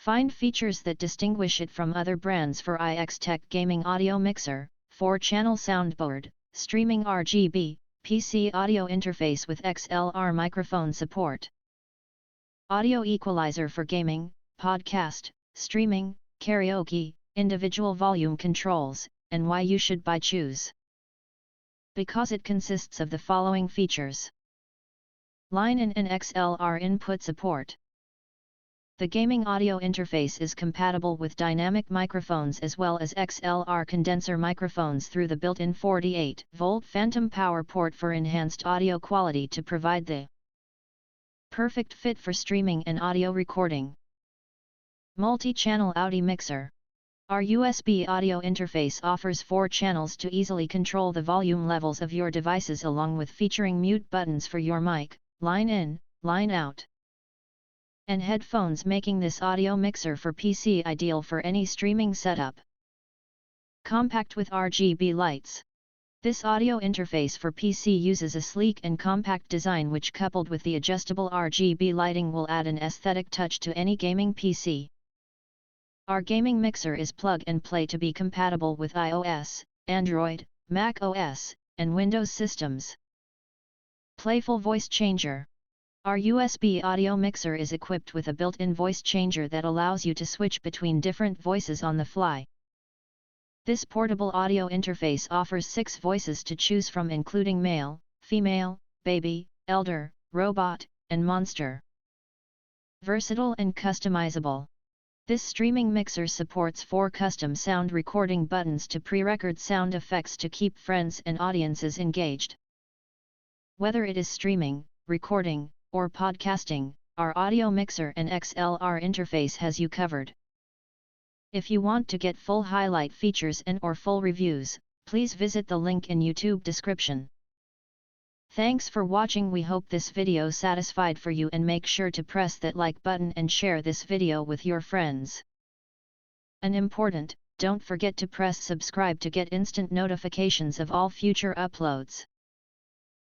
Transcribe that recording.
Find features that distinguish it from other brands for IXTECH Gaming Audio Mixer, 4-channel soundboard, streaming RGB, PC audio interface with XLR Microphone Support. Audio Equalizer for gaming, podcast, streaming, karaoke, individual volume controls, and why you should choose. Because it consists of the following features. Line-in and XLR input support. The gaming audio interface is compatible with dynamic microphones as well as XLR condenser microphones through the built-in 48-volt phantom power port for enhanced audio quality to provide the perfect fit for streaming and audio recording. Multi-channel Audi Mixer. Our USB audio interface offers 4 channels to easily control the volume levels of your devices, along with featuring mute buttons for your mic, line in, line out, and headphones, making this audio mixer for PC ideal for any streaming setup. Compact with RGB lights. This audio interface for PC uses a sleek and compact design which, coupled with the adjustable RGB lighting, will add an aesthetic touch to any gaming PC. Our gaming mixer is plug and play to be compatible with iOS, Android, Mac OS, and Windows systems. Playful voice changer. Our USB audio mixer is equipped with a built-in voice changer that allows you to switch between different voices on the fly. This portable audio interface offers 6 voices to choose from, including male, female, baby, elder, robot, and monster. Versatile and customizable. This streaming mixer supports 4 custom sound recording buttons to pre-record sound effects to keep friends and audiences engaged. Whether it is streaming, recording, or podcasting, our audio mixer and XLR interface has you covered. If you want to get full highlight features and/or full reviews, please visit the link in YouTube description. Thanks for watching. We hope this video satisfied for you, and make sure to press that like button and share this video with your friends. And important, don't forget to press subscribe to get instant notifications of all future uploads.